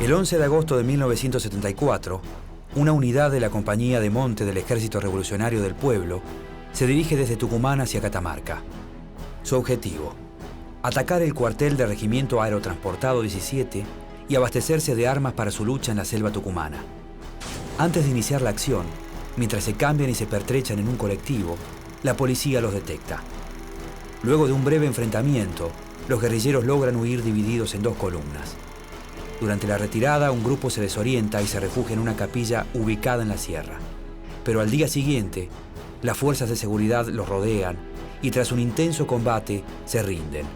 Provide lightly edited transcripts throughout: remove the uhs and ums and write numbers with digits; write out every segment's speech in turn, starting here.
El 11 de agosto de 1974, una unidad de la Compañía de Monte del Ejército Revolucionario del Pueblo se dirige desde Tucumán hacia Catamarca. Su objetivo: atacar el cuartel del Regimiento Aerotransportado 17 y abastecerse de armas para su lucha en la selva tucumana. Antes de iniciar la acción, mientras se cambian y se pertrechan en un colectivo, la policía los detecta. Luego de un breve enfrentamiento, los guerrilleros logran huir divididos en dos columnas. Durante la retirada, un grupo se desorienta y se refugia en una capilla ubicada en la sierra. Pero al día siguiente, las fuerzas de seguridad los rodean y tras un intenso combate se rinden.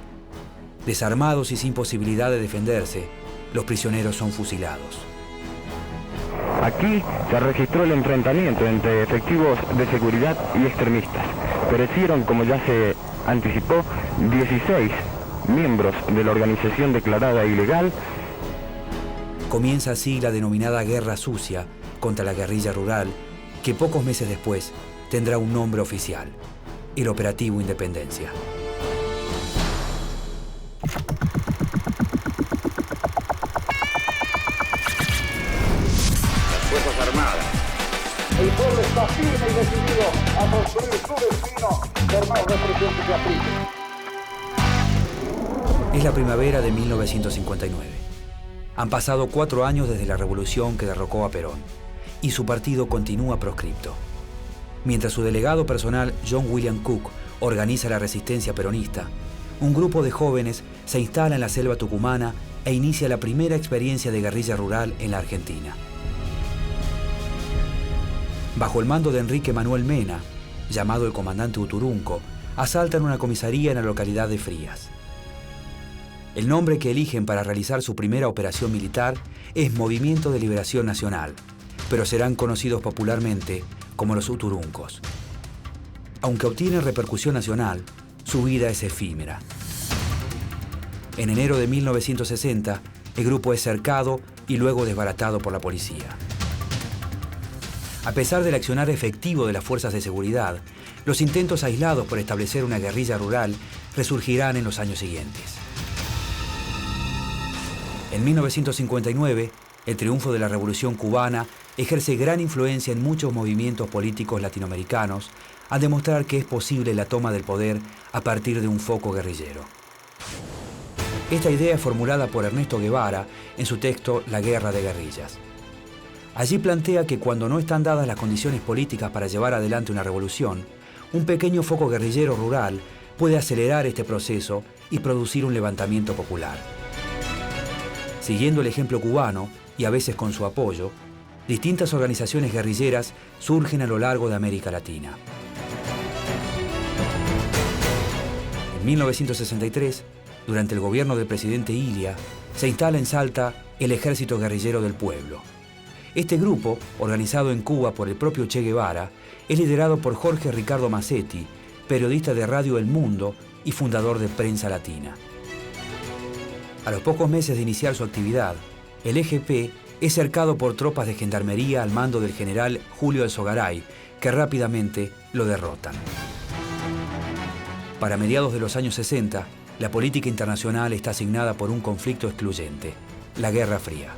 Desarmados y sin posibilidad de defenderse, los prisioneros son fusilados. Aquí se registró el enfrentamiento entre efectivos de seguridad y extremistas. Perecieron, como ya se anticipó, 16 miembros de la organización declarada ilegal. Comienza así la denominada Guerra Sucia contra la guerrilla rural, que pocos meses después tendrá un nombre oficial: el Operativo Independencia. Las Fuerzas Armadas. El pueblo está firme y decidido a construir su destino por más represión que se aplique. Es la primavera de 1959. Han pasado 4 años desde la revolución que derrocó a Perón, y su partido continúa proscripto. Mientras su delegado personal, John William Cook, organiza la resistencia peronista, un grupo de jóvenes se instala en la selva tucumana e inicia la primera experiencia de guerrilla rural en la Argentina. Bajo el mando de Enrique Manuel Mena, llamado el comandante Uturunco, asaltan una comisaría en la localidad de Frías. El nombre que eligen para realizar su primera operación militar es Movimiento de Liberación Nacional, pero serán conocidos popularmente como los Uturuncos. Aunque obtienen repercusión nacional, su vida es efímera. En enero de 1960, el grupo es cercado y luego desbaratado por la policía. A pesar del accionar efectivo de las fuerzas de seguridad, los intentos aislados por establecer una guerrilla rural resurgirán en los años siguientes. En 1959, el triunfo de la Revolución cubana ejerce gran influencia en muchos movimientos políticos latinoamericanos al demostrar que es posible la toma del poder a partir de un foco guerrillero. Esta idea es formulada por Ernesto Guevara en su texto La Guerra de Guerrillas. Allí plantea que cuando no están dadas las condiciones políticas para llevar adelante una revolución, un pequeño foco guerrillero rural puede acelerar este proceso y producir un levantamiento popular. Siguiendo el ejemplo cubano, y a veces con su apoyo, distintas organizaciones guerrilleras surgen a lo largo de América Latina. En 1963, durante el gobierno del presidente Ilia, se instala en Salta el Ejército Guerrillero del Pueblo. Este grupo, organizado en Cuba por el propio Che Guevara, es liderado por Jorge Ricardo Massetti, periodista de Radio El Mundo y fundador de Prensa Latina. A los pocos meses de iniciar su actividad, el EGP es cercado por tropas de gendarmería al mando del general Julio Alzogaray, que rápidamente lo derrotan. Para mediados de los años 60, la política internacional está asignada por un conflicto excluyente: la Guerra Fría.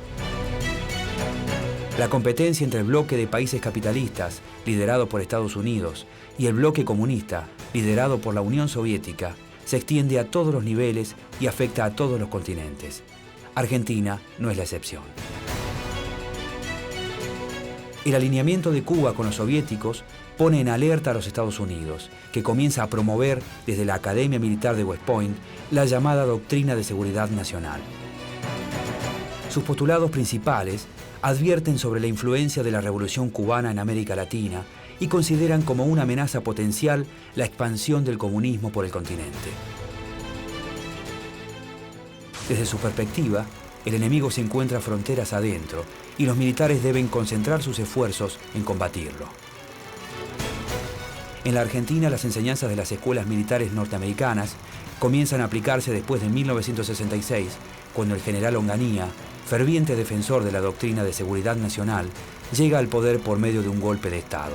La competencia entre el bloque de países capitalistas, liderado por Estados Unidos, y el bloque comunista, liderado por la Unión Soviética, se extiende a todos los niveles y afecta a todos los continentes. Argentina no es la excepción. El alineamiento de Cuba con los soviéticos pone en alerta a los Estados Unidos, que comienza a promover desde la Academia Militar de West Point la llamada Doctrina de Seguridad Nacional. Sus postulados principales advierten sobre la influencia de la Revolución cubana en América Latina y consideran como una amenaza potencial la expansión del comunismo por el continente. Desde su perspectiva, el enemigo se encuentra fronteras adentro y los militares deben concentrar sus esfuerzos en combatirlo. En la Argentina, las enseñanzas de las escuelas militares norteamericanas comienzan a aplicarse después de 1966, cuando el general Onganía, ferviente defensor de la doctrina de seguridad nacional, llega al poder por medio de un golpe de Estado.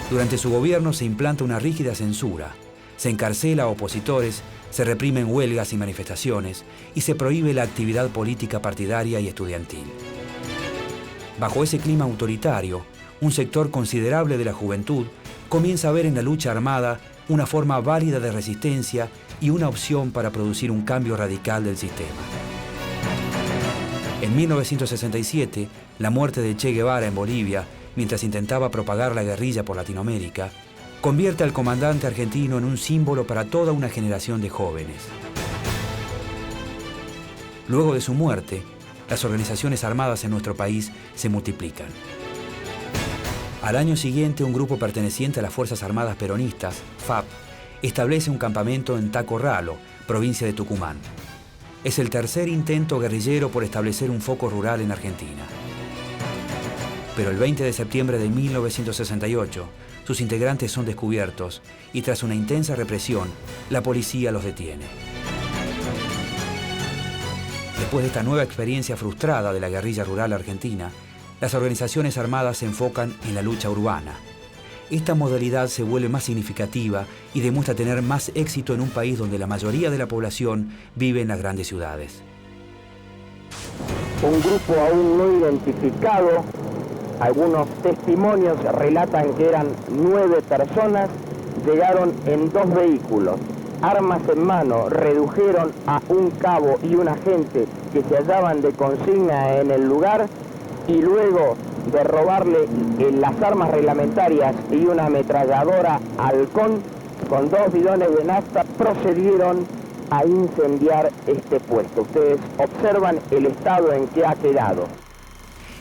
Durante su gobierno se implanta una rígida censura, Se encarcela a opositores, se reprimen huelgas y manifestaciones y se prohíbe la actividad política partidaria y estudiantil. Bajo ese clima autoritario, un sector considerable de la juventud comienza a ver en la lucha armada una forma válida de resistencia y una opción para producir un cambio radical del sistema. En 1967, la muerte de Che Guevara en Bolivia, mientras intentaba propagar la guerrilla por Latinoamérica, convierte al comandante argentino en un símbolo para toda una generación de jóvenes. Luego de su muerte, las organizaciones armadas en nuestro país se multiplican. Al año siguiente, un grupo perteneciente a las Fuerzas Armadas Peronistas, FAP, establece un campamento en Tacorralo, provincia de Tucumán. Es el tercer intento guerrillero por establecer un foco rural en Argentina. Pero el 20 de septiembre de 1968, sus integrantes son descubiertos y tras una intensa represión, la policía los detiene. Después de esta nueva experiencia frustrada de la guerrilla rural argentina, las organizaciones armadas se enfocan en la lucha urbana. Esta modalidad se vuelve más significativa y demuestra tener más éxito en un país donde la mayoría de la población vive en las grandes ciudades. Un grupo aún no identificado, algunos testimonios relatan que eran 9 personas, llegaron en 2 vehículos, armas en mano, redujeron a un cabo y un agente que se hallaban de consigna en el lugar y luego de robarle las armas reglamentarias y una ametralladora Halcón con 2 bidones de nafta, procedieron a incendiar este puesto. Ustedes observan el estado en que ha quedado.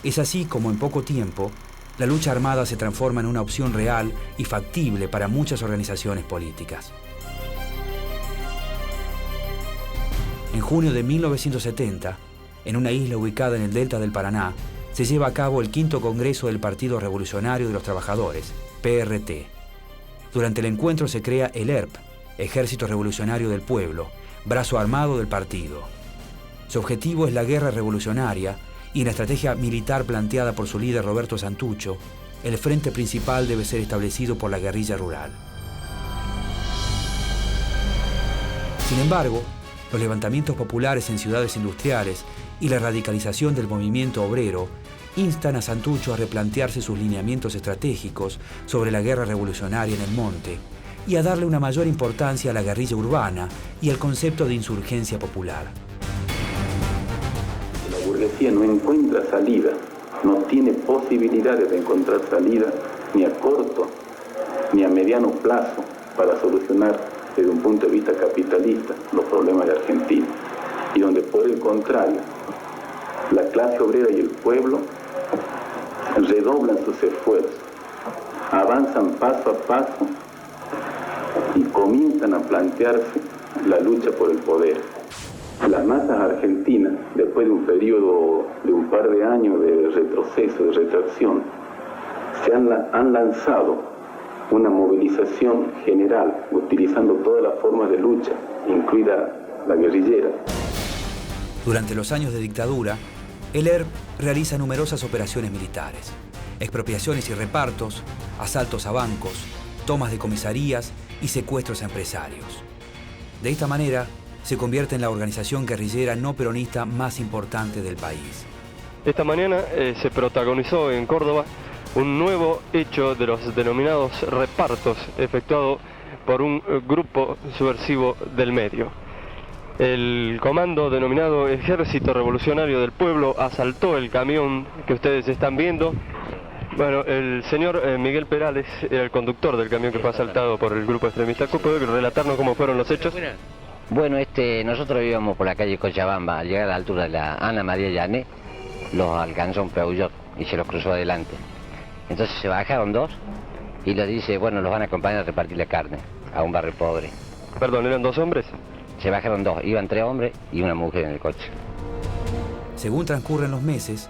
Es así como en poco tiempo, la lucha armada se transforma en una opción real y factible para muchas organizaciones políticas. En junio de 1970, en una isla ubicada en el delta del Paraná, se lleva a cabo el 5º Congreso del Partido Revolucionario de los Trabajadores, PRT. Durante el encuentro se crea el ERP, Ejército Revolucionario del Pueblo, brazo armado del partido. Su objetivo es la guerra revolucionaria y en la estrategia militar planteada por su líder Roberto Santucho, el frente principal debe ser establecido por la guerrilla rural. Sin embargo, los levantamientos populares en ciudades industriales y la radicalización del movimiento obrero instan a Santucho a replantearse sus lineamientos estratégicos sobre la guerra revolucionaria en el monte y a darle una mayor importancia a la guerrilla urbana y al concepto de insurgencia popular. La burguesía no encuentra salida, no tiene posibilidades de encontrar salida ni a corto ni a mediano plazo para solucionar desde un punto de vista capitalista los problemas de Argentina, y donde por el contrario la clase obrera y el pueblo redoblan sus esfuerzos, avanzan paso a paso y comienzan a plantearse la lucha por el poder. Las masas argentinas, después de un periodo de un par de años de retroceso, de retracción, se han lanzado una movilización general, utilizando todas las formas de lucha, incluida la guerrillera. Durante los años de dictadura, el ERP realiza numerosas operaciones militares, expropiaciones y repartos, asaltos a bancos, tomas de comisarías y secuestros a empresarios. De esta manera, se convierte en la organización guerrillera no peronista más importante del país. Esta mañana se protagonizó en Córdoba un nuevo hecho de los denominados repartos efectuado por un grupo subversivo del medio. El comando denominado Ejército Revolucionario del Pueblo asaltó el camión que ustedes están viendo. Bueno, el señor Miguel Perales era el conductor del camión que fue asaltado por el grupo extremista. ¿Puede relatarnos cómo fueron los hechos? Bueno, nosotros íbamos por la calle Cochabamba. Al llegar a la altura de la Ana María Llané, los alcanzó un Peugeot y se los cruzó adelante. Entonces se bajaron 2 y les dice, bueno, los van a acompañar a repartirle carne a un barrio pobre. Perdón, ¿eran 2 hombres? Se bajaron 2, iban 3 hombres y una mujer en el coche. Según transcurren los meses,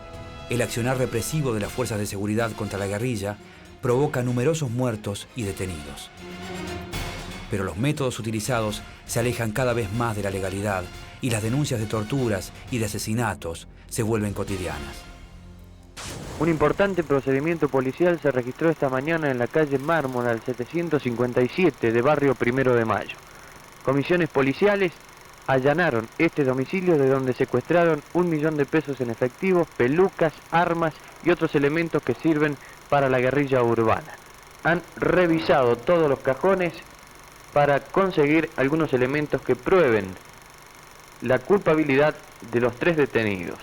el accionar represivo de las fuerzas de seguridad contra la guerrilla provoca numerosos muertos y detenidos. Pero los métodos utilizados se alejan cada vez más de la legalidad y las denuncias de torturas y de asesinatos se vuelven cotidianas. Un importante procedimiento policial se registró esta mañana en la calle Mármol al 757 de barrio 1 de Mayo. Comisiones policiales allanaron este domicilio de donde secuestraron 1 millón de pesos en efectivo, pelucas, armas y otros elementos que sirven para la guerrilla urbana. Han revisado todos los cajones para conseguir algunos elementos que prueben la culpabilidad de los 3 detenidos.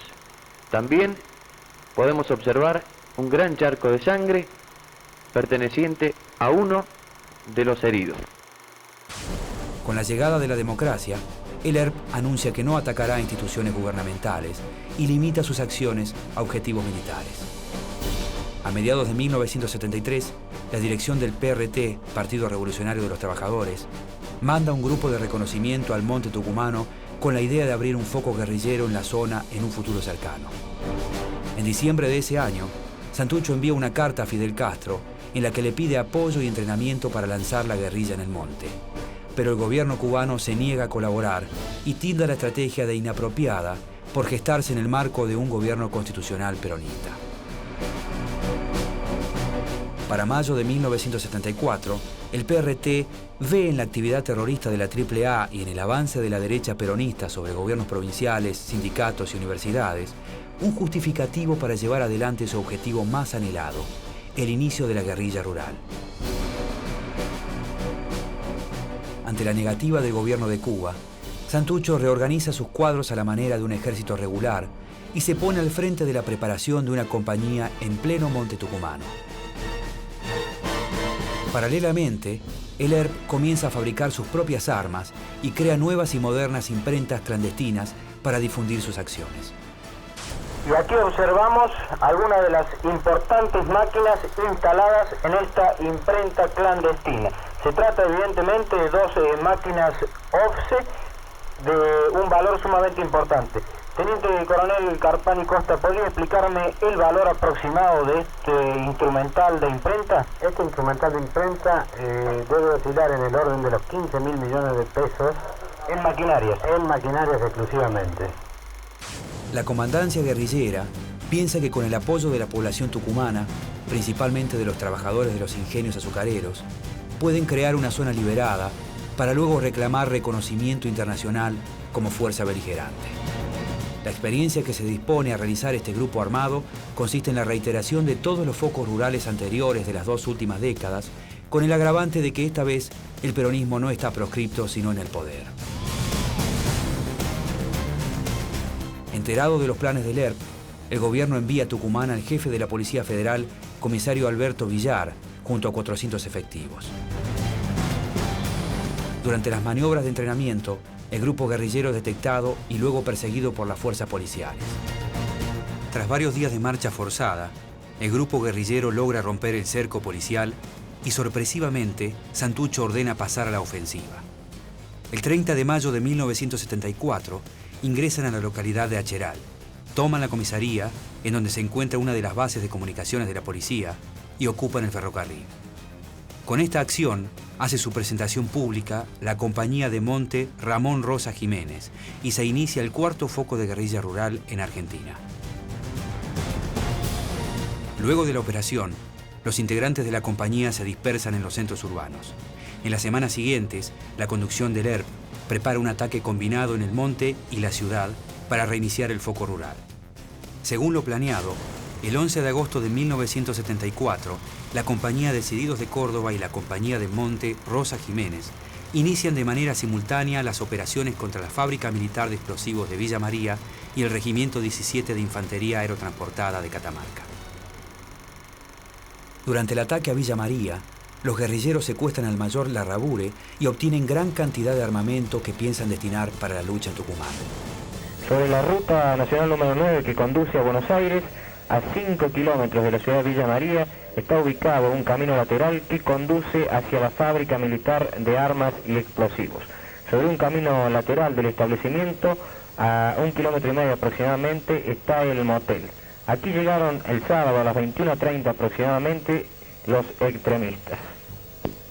También podemos observar un gran charco de sangre perteneciente a uno de los heridos. Con la llegada de la democracia, el ERP anuncia que no atacará a instituciones gubernamentales y limita sus acciones a objetivos militares. A mediados de 1973, la dirección del PRT, Partido Revolucionario de los Trabajadores, manda un grupo de reconocimiento al monte tucumano con la idea de abrir un foco guerrillero en la zona en un futuro cercano. En diciembre de ese año, Santucho envía una carta a Fidel Castro en la que le pide apoyo y entrenamiento para lanzar la guerrilla en el monte. Pero el gobierno cubano se niega a colaborar y tilda la estrategia de inapropiada por gestarse en el marco de un gobierno constitucional peronista. Para mayo de 1974, el PRT ve en la actividad terrorista de la AAA y en el avance de la derecha peronista sobre gobiernos provinciales, sindicatos y universidades un justificativo para llevar adelante su objetivo más anhelado, el inicio de la guerrilla rural. Ante la negativa del gobierno de Cuba, Santucho reorganiza sus cuadros a la manera de un ejército regular y se pone al frente de la preparación de una compañía en pleno monte tucumano. Paralelamente, el ERP comienza a fabricar sus propias armas y crea nuevas y modernas imprentas clandestinas para difundir sus acciones. Y aquí observamos algunas de las importantes máquinas instaladas en esta imprenta clandestina. Se trata evidentemente de 2 máquinas offset de un valor sumamente importante. Teniente Coronel Carpani Costa, ¿podría explicarme el valor aproximado de este instrumental de imprenta? Este instrumental de imprenta debe oscilar en el orden de los 15.000 millones de pesos. ¿En maquinarias? En maquinarias exclusivamente. La comandancia guerrillera piensa que con el apoyo de la población tucumana, principalmente de los trabajadores de los ingenios azucareros, pueden crear una zona liberada para luego reclamar reconocimiento internacional como fuerza beligerante. La experiencia que se dispone a realizar este grupo armado consiste en la reiteración de todos los focos rurales anteriores de las 2 últimas décadas, con el agravante de que esta vez el peronismo no está proscripto sino en el poder. Enterado de los planes del ERP, el gobierno envía a Tucumán al jefe de la Policía Federal, comisario Alberto Villar, junto a 400 efectivos. Durante las maniobras de entrenamiento, el grupo guerrillero es detectado y luego perseguido por las fuerzas policiales. Tras varios días de marcha forzada, el grupo guerrillero logra romper el cerco policial y sorpresivamente Santucho ordena pasar a la ofensiva. El 30 de mayo de 1974 ingresan a la localidad de Acheral, toman la comisaría, en donde se encuentra una de las bases de comunicaciones de la policía, y ocupan el ferrocarril. Con esta acción hace su presentación pública la compañía de monte Ramón Rosa Jiménez y se inicia el 4º foco de guerrilla rural en Argentina. Luego de la operación, los integrantes de la compañía se dispersan en los centros urbanos. En las semanas siguientes, la conducción del ERP prepara un ataque combinado en el monte y la ciudad para reiniciar el foco rural. Según lo planeado, el 11 de agosto de 1974, la Compañía Decididos de Córdoba y la Compañía de Monte Rosa Jiménez inician de manera simultánea las operaciones contra la Fábrica Militar de Explosivos de Villa María y el Regimiento 17 de Infantería Aerotransportada de Catamarca. Durante el ataque a Villa María, los guerrilleros secuestran al mayor Larrabure y obtienen gran cantidad de armamento que piensan destinar para la lucha en Tucumán. Sobre la ruta nacional número 9 que conduce a Buenos Aires, a 5 kilómetros de la ciudad de Villa María, está ubicado un camino lateral que conduce hacia la Fábrica Militar de Armas y Explosivos. Sobre un camino lateral del establecimiento, a 1,5 kilómetros aproximadamente, está el motel. Aquí llegaron el sábado a las 21:30 aproximadamente los extremistas.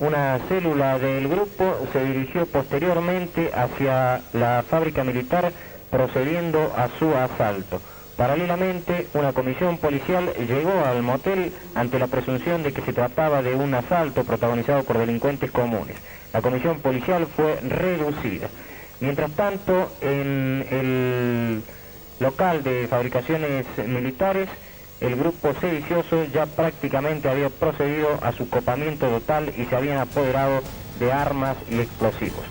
Una célula del grupo se dirigió posteriormente hacia la fábrica militar procediendo a su asalto. Paralelamente, una comisión policial llegó al motel ante la presunción de que se trataba de un asalto protagonizado por delincuentes comunes. La comisión policial fue reducida. Mientras tanto, en el local de fabricaciones militares, el grupo sedicioso ya prácticamente había procedido a su copamiento total y se habían apoderado de armas y explosivos.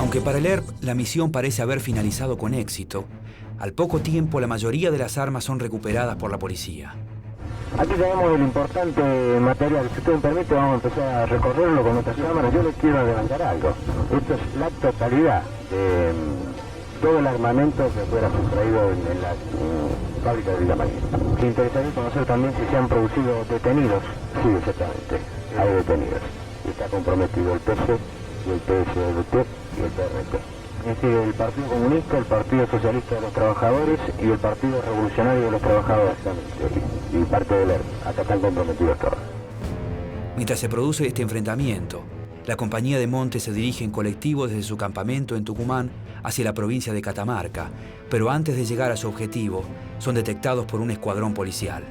Aunque para el ERP la misión parece haber finalizado con éxito, al poco tiempo la mayoría de las armas son recuperadas por la policía. Aquí tenemos el importante material. Si usted me permite, vamos a empezar a recorrerlo con nuestras cámaras. Yo les quiero adelantar algo. Esto es la totalidad de todo el armamento que fuera sustraído en la fábrica de Villa María. Me interesaría conocer también si se han producido detenidos. Sí, exactamente. Hay detenidos. Está comprometido el PC y el PSDT y el PRT. Es decir, el Partido Comunista, el Partido Socialista de los Trabajadores y el Partido Revolucionario de los Trabajadores también. Y parte del ERP. Acá están comprometidos todos. Mientras se produce este enfrentamiento, la compañía de Monte se dirige en colectivo desde su campamento en Tucumán hacia la provincia de Catamarca, pero antes de llegar a su objetivo, son detectados por un escuadrón policial.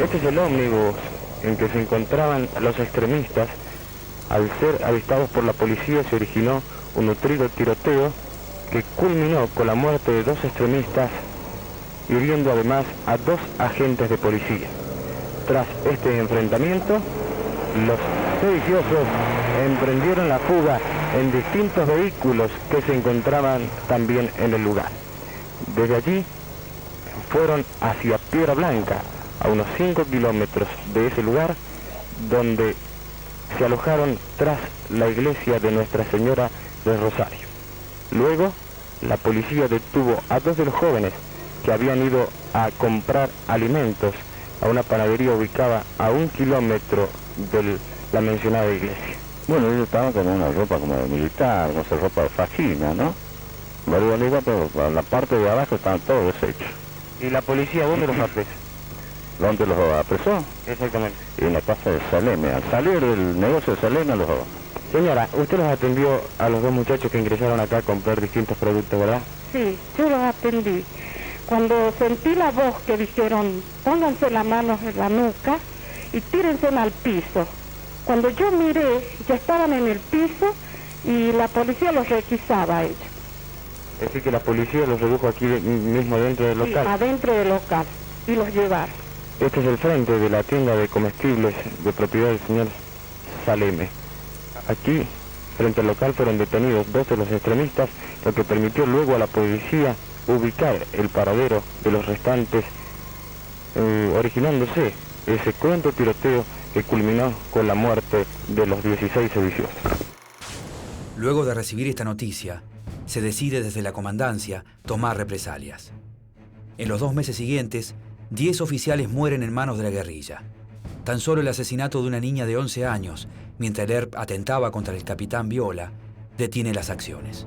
Este es el ómnibus en que se encontraban los extremistas. Al ser avistados por la policía se originó un nutrido tiroteo que culminó con la muerte de 2 extremistas, hiriendo además a 2 agentes de policía. Tras este enfrentamiento, los sediciosos emprendieron la fuga en distintos vehículos que se encontraban también en el lugar. Desde allí fueron hacia Piedra Blanca, a unos 5 kilómetros de ese lugar, donde se alojaron tras la iglesia de Nuestra Señora del Rosario. Luego, la policía detuvo a 2 de los jóvenes que habían ido a comprar alimentos a una panadería ubicada a 1 kilómetro de la mencionada iglesia. Bueno, ellos estaban con una ropa como de militar, no sé, ropa de faquina, ¿no? Pero en la parte de abajo estaban todos deshechos. ¿Y la policía dónde los apresó? ¿Dónde los apresó? Exactamente. En la casa de Saleme. Al salir del negocio de Saleme los... Señora, usted los atendió a los 2 muchachos que ingresaron acá a comprar distintos productos, ¿verdad? Sí, yo los atendí. Cuando sentí la voz que dijeron, pónganse las manos en la nuca y tírense al piso. Cuando yo miré, ya estaban en el piso y la policía los requisaba a ellos. Es decir, que la policía los redujo aquí mismo dentro del local. Sí, adentro del local, y los llevaron. Este es el frente de la tienda de comestibles de propiedad del señor Saleme. Aquí, frente al local, fueron detenidos 2 de los extremistas, lo que permitió luego a la policía ubicar el paradero de los restantes, originándose ese cruento tiroteo que culminó con la muerte de los 16 sediciosos. Luego de recibir esta noticia, se decide desde la comandancia tomar represalias. En los 2 meses siguientes, 10 oficiales mueren en manos de la guerrilla. Tan solo el asesinato de una niña de 11 años, mientras el ERP atentaba contra el capitán Viola, detiene las acciones.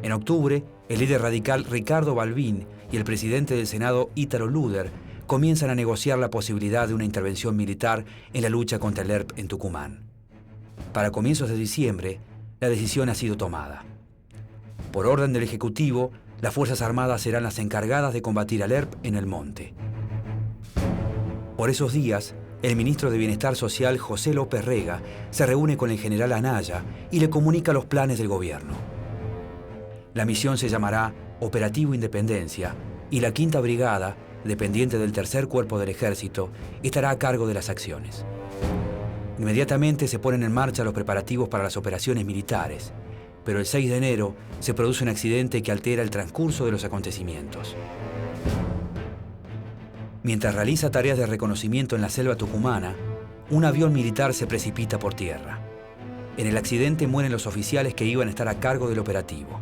En octubre, el líder radical Ricardo Balbín y el presidente del Senado Ítalo Luder comienzan a negociar la posibilidad de una intervención militar en la lucha contra el ERP en Tucumán. Para comienzos de diciembre, la decisión ha sido tomada. Por orden del Ejecutivo, las Fuerzas Armadas serán las encargadas de combatir al ERP en el monte. Por esos días, el ministro de Bienestar Social, José López Rega, se reúne con el general Anaya y le comunica los planes del gobierno. La misión se llamará Operativo Independencia y la 5ª Brigada, dependiente del 3er Cuerpo del Ejército, estará a cargo de las acciones. Inmediatamente se ponen en marcha los preparativos para las operaciones militares, pero el 6 de enero se produce un accidente que altera el transcurso de los acontecimientos. Mientras realiza tareas de reconocimiento en la selva tucumana, un avión militar se precipita por tierra. En el accidente mueren los oficiales que iban a estar a cargo del operativo: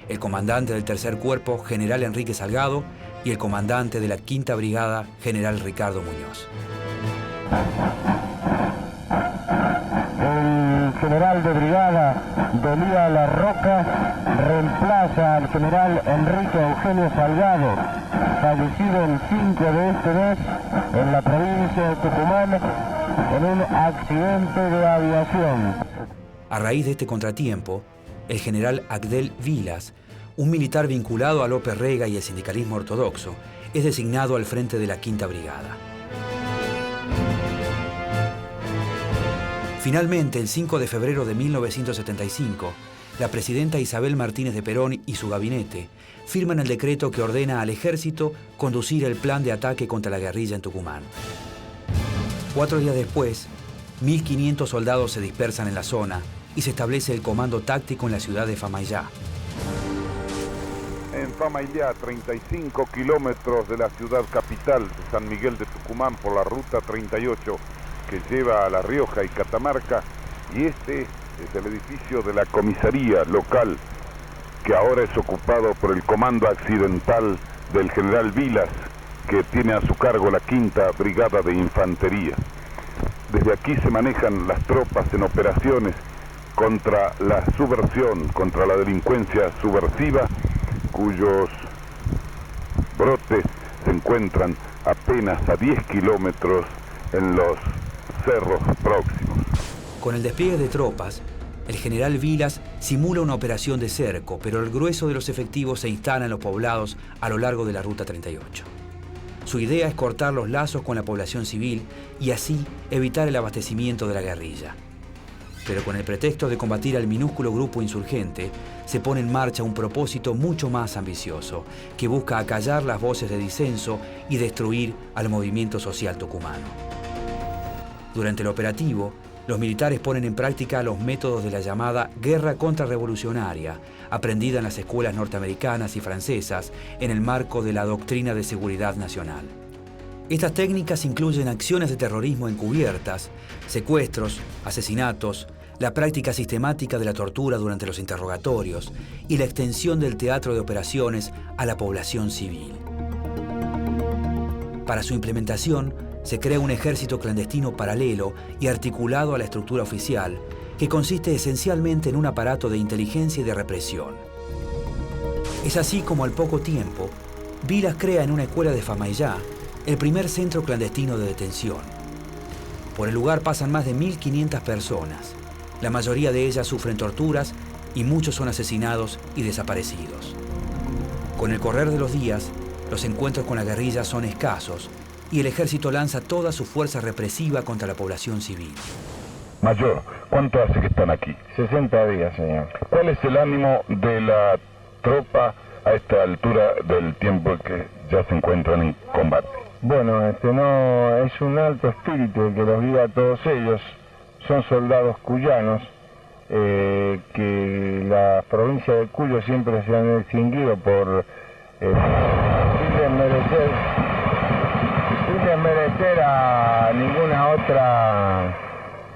el comandante del 3er Cuerpo, general Enrique Salgado, y el comandante de la 5ª Brigada, general Ricardo Muñoz. El general de brigada Delía La Roca reemplaza al general Enrique Eugenio Salgado, fallecido el 5 de este mes en la provincia de Tucumán en un accidente de aviación. A raíz de este contratiempo, el general Agdel Vilas, un militar vinculado a López Rega y el sindicalismo ortodoxo, es designado al frente de la Quinta Brigada. Finalmente, el 5 de febrero de 1975, la presidenta Isabel Martínez de Perón y su gabinete firman el decreto que ordena al ejército conducir el plan de ataque contra la guerrilla en Tucumán. 4 días después, 1.500 soldados se dispersan en la zona y se establece el comando táctico en la ciudad de Famaillá. En Famaillá, 35 kilómetros de la ciudad capital de San Miguel de Tucumán por la ruta 38 que lleva a La Rioja y Catamarca, y este es el edificio de la comisaría local que ahora es ocupado por el comando accidental del general Vilas, que tiene a su cargo la Quinta Brigada de Infantería. Desde aquí se manejan las tropas en operaciones contra la subversión, contra la delincuencia subversiva, cuyos brotes se encuentran apenas a 10 kilómetros en los cerros próximos. Con el despliegue de tropas, el general Vilas simula una operación de cerco, pero el grueso de los efectivos se instala en los poblados a lo largo de la Ruta 38. Su idea es cortar los lazos con la población civil y así evitar el abastecimiento de la guerrilla. Pero con el pretexto de combatir al minúsculo grupo insurgente, se pone en marcha un propósito mucho más ambicioso, que busca acallar las voces de disenso y destruir al movimiento social tucumano. Durante el operativo, los militares ponen en práctica los métodos de la llamada guerra contrarrevolucionaria, aprendida en las escuelas norteamericanas y francesas en el marco de la doctrina de seguridad nacional. Estas técnicas incluyen acciones de terrorismo encubiertas, secuestros, asesinatos, la práctica sistemática de la tortura durante los interrogatorios y la extensión del teatro de operaciones a la población civil. Para su implementación, se crea un ejército clandestino paralelo y articulado a la estructura oficial, que consiste esencialmente en un aparato de inteligencia y de represión. Es así como al poco tiempo, Vilas crea en una escuela de Famaillá el primer centro clandestino de detención. Por el lugar pasan más de 1.500 personas. La mayoría de ellas sufren torturas y muchos son asesinados y desaparecidos. Con el correr de los días, los encuentros con la guerrilla son escasos y el ejército lanza toda su fuerza represiva contra la población civil. Mayor, ¿cuánto hace que están aquí? 60 días, señor. ¿Cuál es el ánimo de la tropa a esta altura del tiempo que ya se encuentran en combate? Bueno, no es un alto espíritu el que los guía a todos ellos. Son soldados cuyanos que la provincia de Cuyo siempre se han distinguido por sin desmerecer a ninguna otra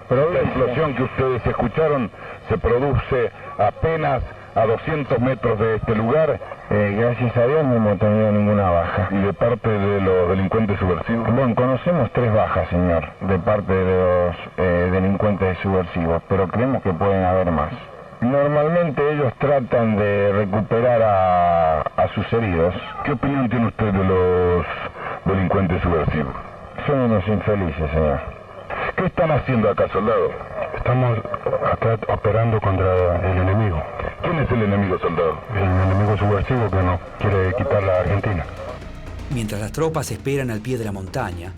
provincia. La explosión que ustedes escucharon se produce apenas a 200 metros de este lugar. Gracias a Dios no hemos tenido ninguna baja. ¿Y de parte de los delincuentes subversivos? Bueno, conocemos 3 bajas, señor, de parte de los delincuentes subversivos, pero creemos que pueden haber más. Normalmente ellos tratan de recuperar a sus heridos. ¿Qué opinión tiene usted de los delincuentes subversivos? Son unos infelices, señor. ¿Qué están haciendo acá, soldado? Estamos acá operando contra el enemigo. ¿Quién es el enemigo, soldado? El enemigo subversivo que nos quiere quitar la Argentina. Mientras las tropas esperan al pie de la montaña,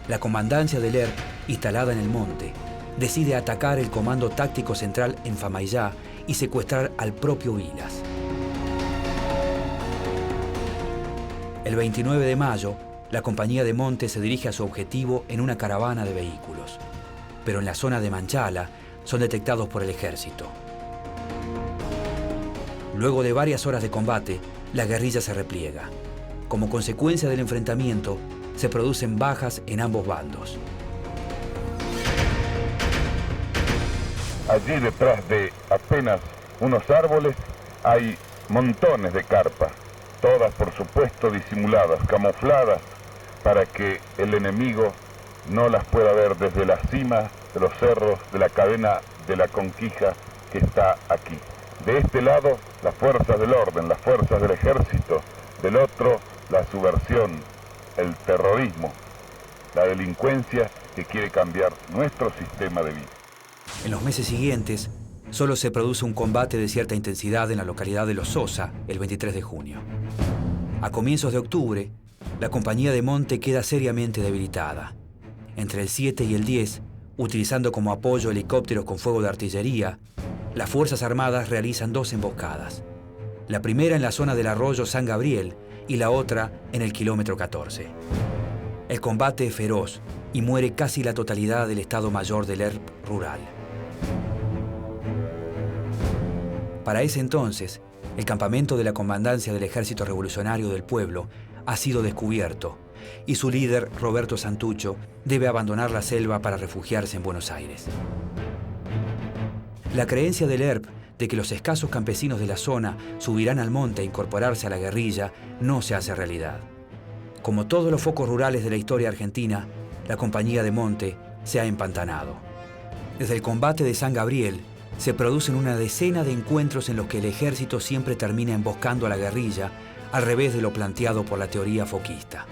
la comandancia del ERP, instalada en el monte, decide atacar el comando táctico central en Famaillá y secuestrar al propio Vilas. El 29 de mayo, la compañía de Monte se dirige a su objetivo en una caravana de vehículos, pero en la zona de Manchala son detectados por el ejército. Luego de varias horas de combate, la guerrilla se repliega. Como consecuencia del enfrentamiento, se producen bajas en ambos bandos. Allí detrás de apenas unos árboles hay montones de carpas, todas por supuesto disimuladas, camufladas, para que el enemigo no las pueda ver desde la cima de los cerros de la cadena de la Conquija que está aquí. De este lado, las fuerzas del orden, las fuerzas del ejército. Del otro, la subversión, el terrorismo, la delincuencia que quiere cambiar nuestro sistema de vida. En los meses siguientes, solo se produce un combate de cierta intensidad en la localidad de Los Sosa el 23 de junio. A comienzos de octubre, la compañía de Monte queda seriamente debilitada. Entre el 7 y el 10, utilizando como apoyo helicópteros con fuego de artillería, las Fuerzas Armadas realizan 2 emboscadas. La primera en la zona del arroyo San Gabriel y la otra en el kilómetro 14. El combate es feroz y muere casi la totalidad del Estado Mayor del ERP rural. Para ese entonces, el campamento de la Comandancia del Ejército Revolucionario del Pueblo ha sido descubierto y su líder, Roberto Santucho, debe abandonar la selva para refugiarse en Buenos Aires. La creencia del ERP de que los escasos campesinos de la zona subirán al monte a incorporarse a la guerrilla no se hace realidad. Como todos los focos rurales de la historia argentina, la compañía de Monte se ha empantanado. Desde el combate de San Gabriel, se producen una decena de encuentros en los que el ejército siempre termina emboscando a la guerrilla, al revés de lo planteado por la teoría foquista.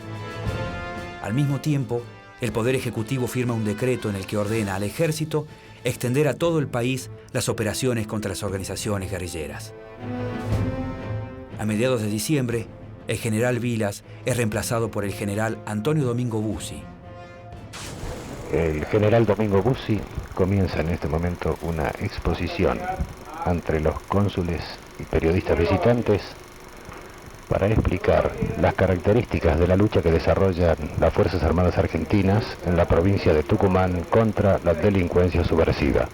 Al mismo tiempo, el Poder Ejecutivo firma un decreto en el que ordena al ejército extender a todo el país las operaciones contra las organizaciones guerrilleras. A mediados de diciembre, el general Vilas es reemplazado por el general Antonio Domingo Bussi. El general Domingo Bussi comienza en este momento una exposición ante los cónsules y periodistas visitantes para explicar las características de la lucha que desarrollan las Fuerzas Armadas Argentinas en la provincia de Tucumán contra la delincuencia subversiva.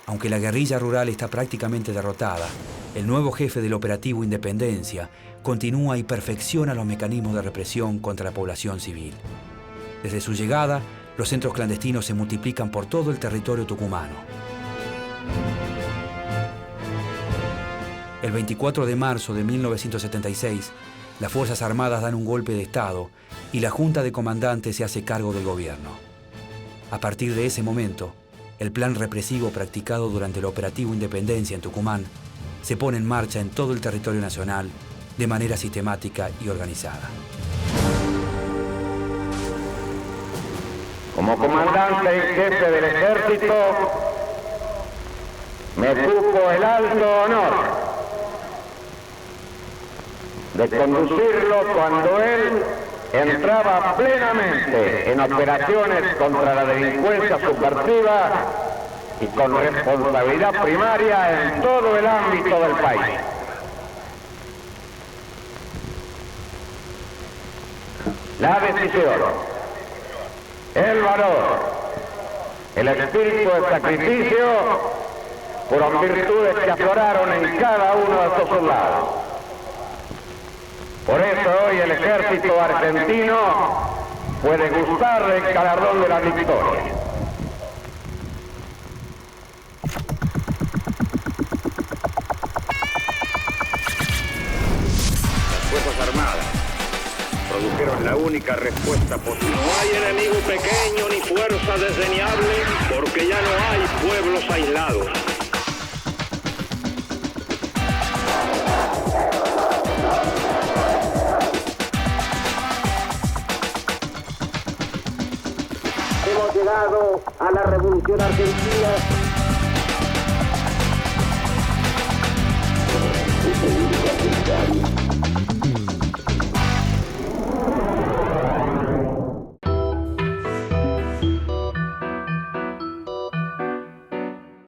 Aunque la guerrilla rural está prácticamente derrotada, el nuevo jefe del operativo Independencia continúa y perfecciona los mecanismos de represión contra la población civil. Desde su llegada, los centros clandestinos se multiplican por todo el territorio tucumano. El 24 de marzo de 1976, las Fuerzas Armadas dan un golpe de Estado y la Junta de Comandantes se hace cargo del gobierno. A partir de ese momento, el plan represivo practicado durante el operativo Independencia en Tucumán se pone en marcha en todo el territorio nacional de manera sistemática y organizada. Como comandante en jefe del ejército, me cupo el alto honor de conducirlo cuando él entraba plenamente en operaciones contra la delincuencia subversiva y con responsabilidad primaria en todo el ámbito del país. La decisión, el valor, el espíritu de sacrificio fueron virtudes que afloraron en cada uno de estos soldados. Por eso hoy el ejército argentino puede gustar del galardón de la victoria. Las Fuerzas Armadas produjeron la única respuesta posible. No hay enemigo pequeño ni fuerza desdeñable, porque ya no hay pueblos aislados. Hemos llegado a la Revolución Argentina